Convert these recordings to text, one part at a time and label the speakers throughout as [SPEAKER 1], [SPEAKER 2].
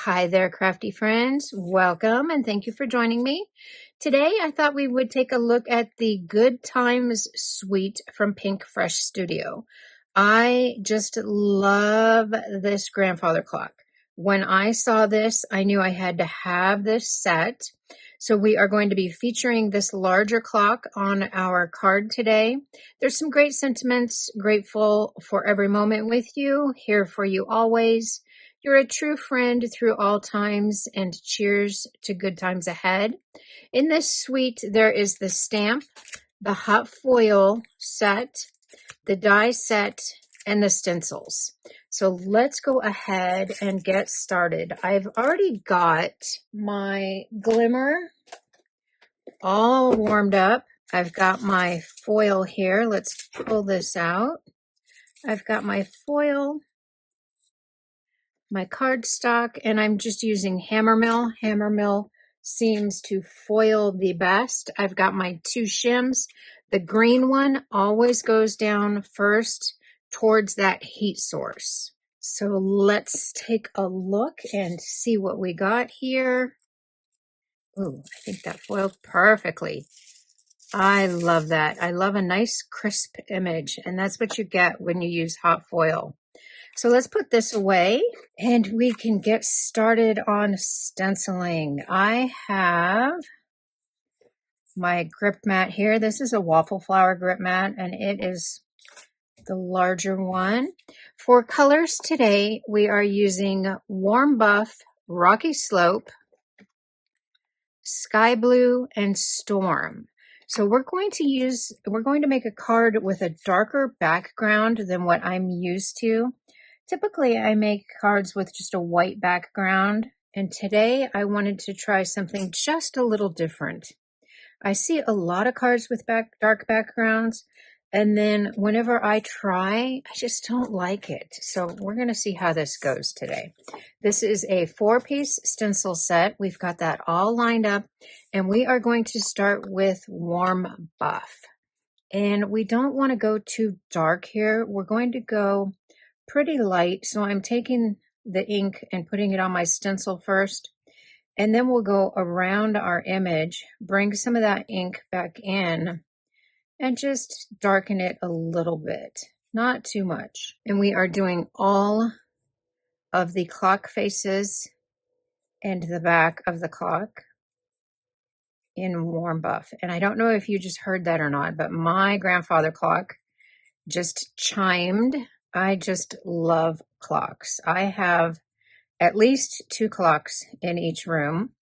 [SPEAKER 1] Hi there, crafty friends. Welcome and thank you for joining me. Today, I thought we would take a look at the Good Times suite from Pink Fresh Studio. I just love this grandfather clock. When I saw this, I knew I had to have this set. So we are going to be featuring this larger clock on our card today. There's some great sentiments, grateful for every moment with you, here for you always. You're a true friend through all times, and cheers to good times ahead. In this suite, there is the stamp, the hot foil set, the die set, and the stencils. So let's go ahead and get started. I've already got my Glimmer all warmed up. I've got my foil here. Let's pull this out. I've got my foil, my cardstock, and I'm just using Hammermill. Hammermill seems to foil the best. I've got my two shims. The green one always goes down first towards that heat source. So let's take a look and see what we got here. Ooh, I think that foiled perfectly. I love that. I love a nice crisp image, and that's what you get when you use hot foil. So let's put this away and we can get started on stenciling. I have my grip mat here. This is a waffle flower grip mat, and it is the larger one. For colors today, we are using Warm Buff, Rocky Slope, Sky Blue, and Storm. So we're going to make a card with a darker background than what I'm used to. Typically, I make cards with just a white background, and today I wanted to try something just a little different. I see a lot of cards with dark backgrounds, and then whenever I try, I just don't like it. So we're going to see how this goes today. This is a 4-piece stencil set. We've got that all lined up, and we are going to start with Warm Buff. And we don't want to go too dark here. We're going to go pretty light. So I'm taking the ink and putting it on my stencil first, and then we'll go around our image, bring some of that ink back in, and just darken it a little bit, not too much. And we are doing all of the clock faces and the back of the clock in Warm Buff. And I don't know if you just heard that or not, but my grandfather clock just chimed. I just love clocks. I have at least 2 clocks in each room.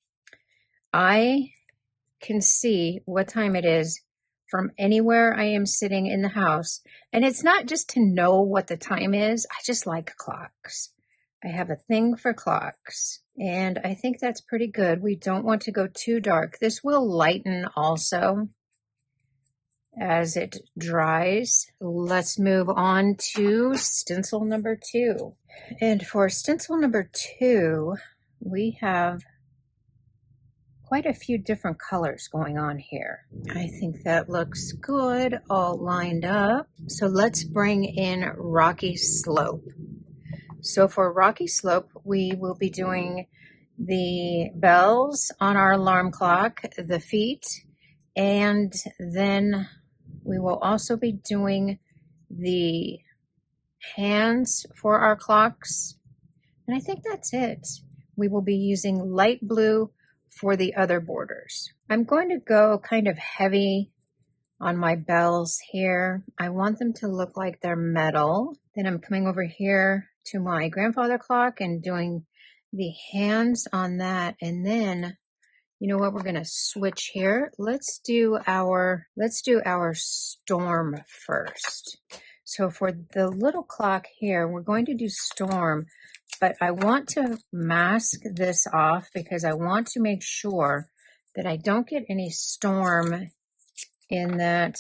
[SPEAKER 1] I can see what time it is from anywhere I am sitting in the house. And it's not just to know what the time is. I just like clocks. I have a thing for clocks, and I think that's pretty good. We don't want to go too dark. This will lighten also as it dries. Let's move on to stencil number 2. And for stencil number 2, we have quite a few different colors going on here. I think that looks good, all lined up. So let's bring in Rocky Slope. So for Rocky Slope, we will be doing the bells on our alarm clock, the feet, and then we will also be doing the hands for our clocks. And I think that's it. We will be using light blue for the other borders. I'm going to go kind of heavy on my bells here. I want them to look like they're metal. Then I'm coming over here to my grandfather clock and doing the hands on that. And then, you know what, we're going to switch here. Let's do our storm first. So for the little clock here, we're going to do storm, but I want to mask this off because I want to make sure that I don't get any storm in that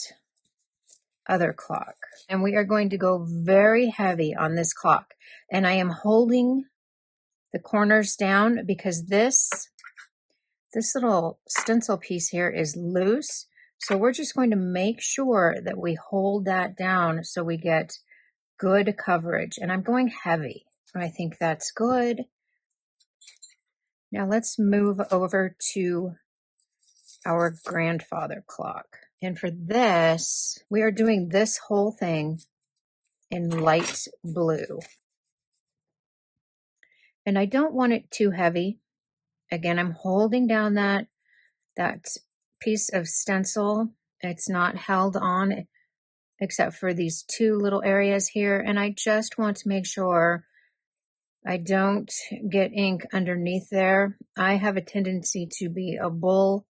[SPEAKER 1] other clock. And we are going to go very heavy on this clock. And I am holding the corners down because this little stencil piece here is loose. So we're just going to make sure that we hold that down so we get good coverage. And I'm going heavy. I think that's good. Now let's move over to our grandfather clock. And for this, we are doing this whole thing in light blue. And I don't want it too heavy. Again, I'm holding down that piece of stencil. It's not held on except for these two little areas here. And I just want to make sure I don't get ink underneath there. I have a tendency to be a bull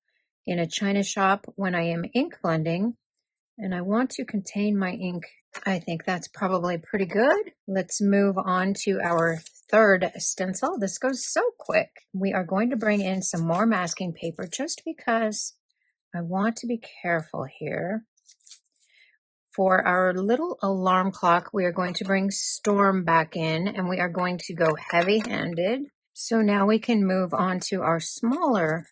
[SPEAKER 1] in a china shop when I am ink blending, and I want to contain my ink. I think that's probably pretty good. Let's move on to our third stencil. This goes so quick. We are going to bring in some more masking paper just because I want to be careful here. For our little alarm clock, we are going to bring Storm back in, and we are going to go heavy-handed. So now we can move on to our smaller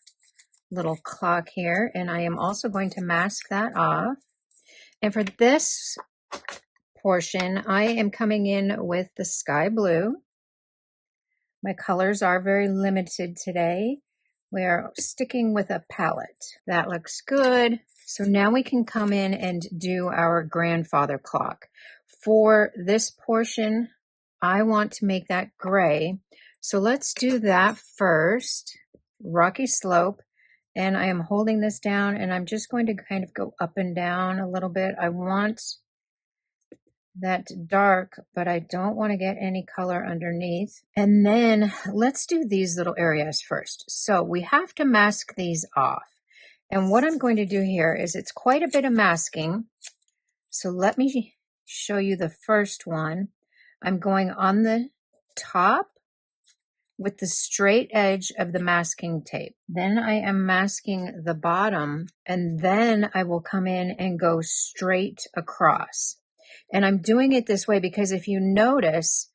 [SPEAKER 1] little clock here, and I am also going to mask that off. And for this portion, I am coming in with the sky blue. My colors are very limited today. We are sticking with a palette. That looks good. So now we can come in and do our grandfather clock. For this portion, I want to make that gray. So let's do that first. Rocky slope. And I am holding this down, and I'm just going to kind of go up and down a little bit. I want that dark, but I don't want to get any color underneath. And then let's do these little areas first. So we have to mask these off. And what I'm going to do here is it's quite a bit of masking. So let me show you the first one. I'm going on the top with the straight edge of the masking tape. Then I am masking the bottom, and then I will come in and go straight across. And I'm doing it this way because if you notice,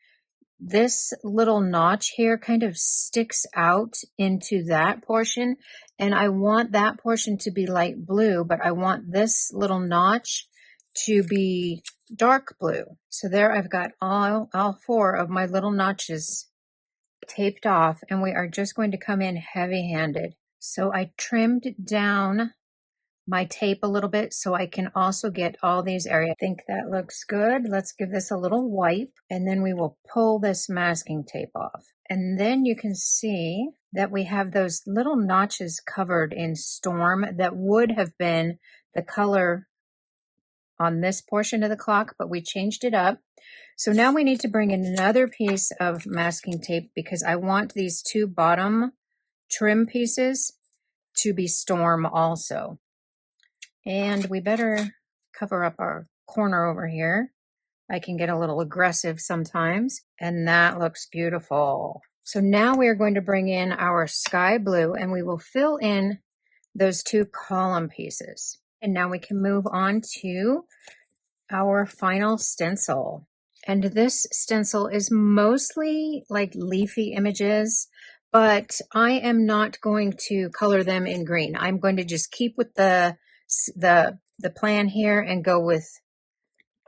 [SPEAKER 1] this little notch here kind of sticks out into that portion, and I want that portion to be light blue, but I want this little notch to be dark blue. So there I've got all four of my little notches taped off, and we are just going to come in heavy-handed. So I trimmed down my tape a little bit so I can also get all these areas. I think that looks good. Let's give this a little wipe, and then we will pull this masking tape off. And then you can see that we have those little notches covered in Storm that would have been the color on this portion of the clock, but we changed it up. So now we need to bring in another piece of masking tape because I want these two bottom trim pieces to be Storm also. And we better cover up our corner over here. I can get a little aggressive sometimes, and that looks beautiful. So now we are going to bring in our sky blue, and we will fill in those two column pieces. And now we can move on to our final stencil. And this stencil is mostly like leafy images, but I am not going to color them in green. I'm going to just keep with the plan here and go with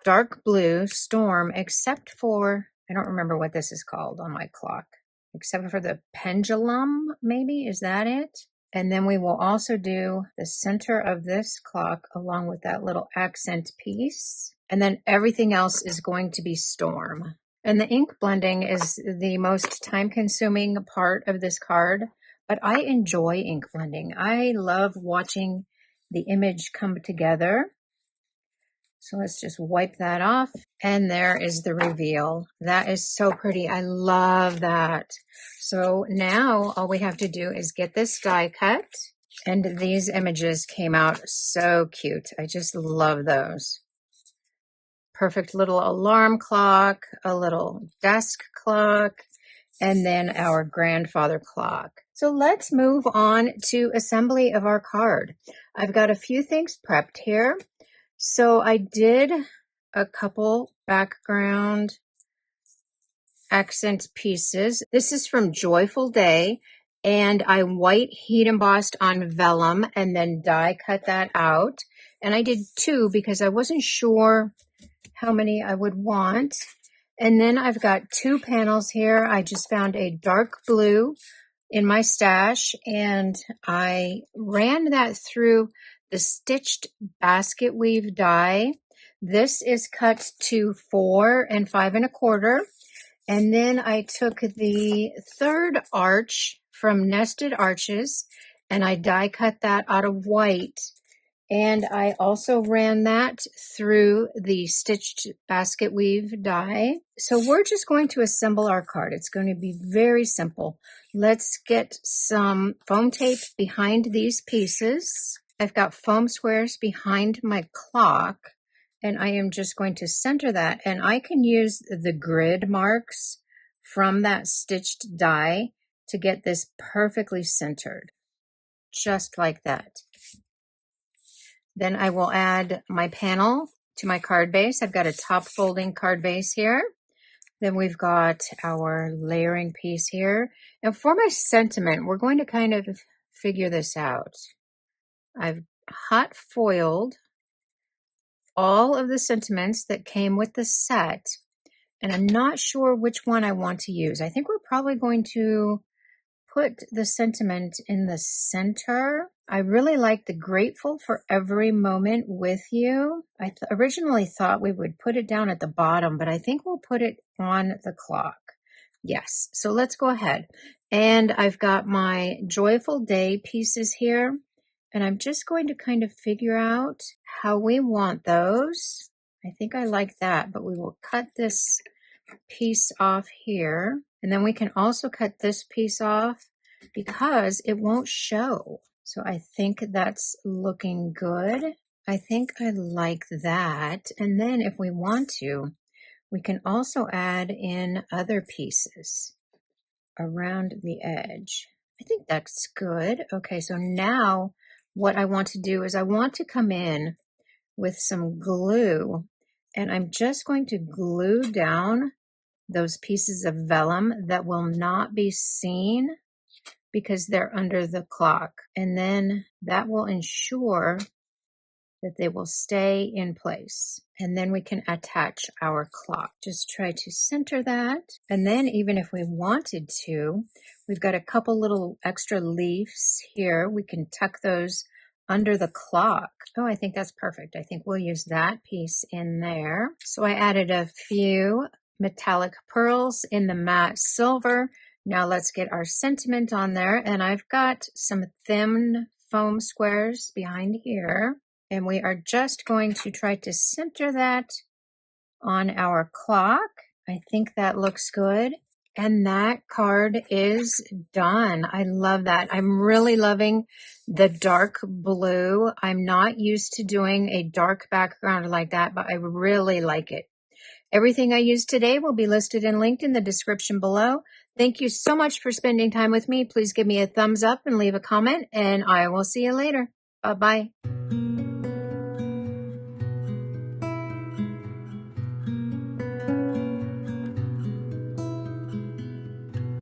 [SPEAKER 1] dark blue Storm, except for, I don't remember what this is called on my clock, except for the pendulum, maybe, is that it? And then we will also do the center of this clock along with that little accent piece. And then everything else is going to be Storm. And the ink blending is the most time-consuming part of this card, but I enjoy ink blending. I love watching the image come together. So let's just wipe that off. And there is the reveal. That is so pretty. I love that. So now all we have to do is get this die cut. And these images came out so cute. I just love those. Perfect little alarm clock, a little desk clock, and then our grandfather clock. So let's move on to assembly of our card. I've got a few things prepped here. So I did a couple background accent pieces. This is from Joyful Day, and I white heat embossed on vellum and then die cut that out. And I did two because I wasn't sure how many I would want. And then I've got two panels here. I just found a dark blue in my stash, and I ran that through the stitched basket weave die. This is cut to 4 and 5 1/4. And then I took the third arch from Nested Arches and I die cut that out of white. And I also ran that through the stitched basket weave die. So we're just going to assemble our card. It's going to be very simple. Let's get some foam tape behind these pieces. I've got foam squares behind my clock, and I am just going to center that. And I can use the grid marks from that stitched die to get this perfectly centered, just like that. Then I will add my panel to my card base. I've got a top folding card base here. Then we've got our layering piece here. And for my sentiment, we're going to kind of figure this out. I've hot foiled all of the sentiments that came with the set, and I'm not sure which one I want to use. I think we're probably going to put the sentiment in the center. I really like the grateful for every moment with you. I originally thought we would put it down at the bottom, but I think we'll put it on the clock. Yes, so let's go ahead. And I've got my joyful day pieces here, and I'm just going to kind of figure out how we want those. I think I like that, but we will cut this piece off here. And then we can also cut this piece off because it won't show. So I think that's looking good. I think I like that. And then if we want to, we can also add in other pieces around the edge. I think that's good. Okay, so now what I want to do is I want to come in with some glue, and I'm just going to glue down those pieces of vellum that will not be seen because they're under the clock. And then that will ensure that they will stay in place. And then we can attach our clock. Just try to center that. And then even if we wanted to, we've got a couple little extra leaves here. We can tuck those under the clock. Oh, I think that's perfect. I think we'll use that piece in there. So I added a few metallic pearls in the matte silver. Now let's get our sentiment on there. And I've got some thin foam squares behind here. And we are just going to try to center that on our clock. I think that looks good. And that card is done. I love that. I'm really loving the dark blue. I'm not used to doing a dark background like that, but I really like it. Everything I used today will be listed and linked in the description below. Thank you so much for spending time with me. Please give me a thumbs up and leave a comment, and I will see you later. Bye-bye.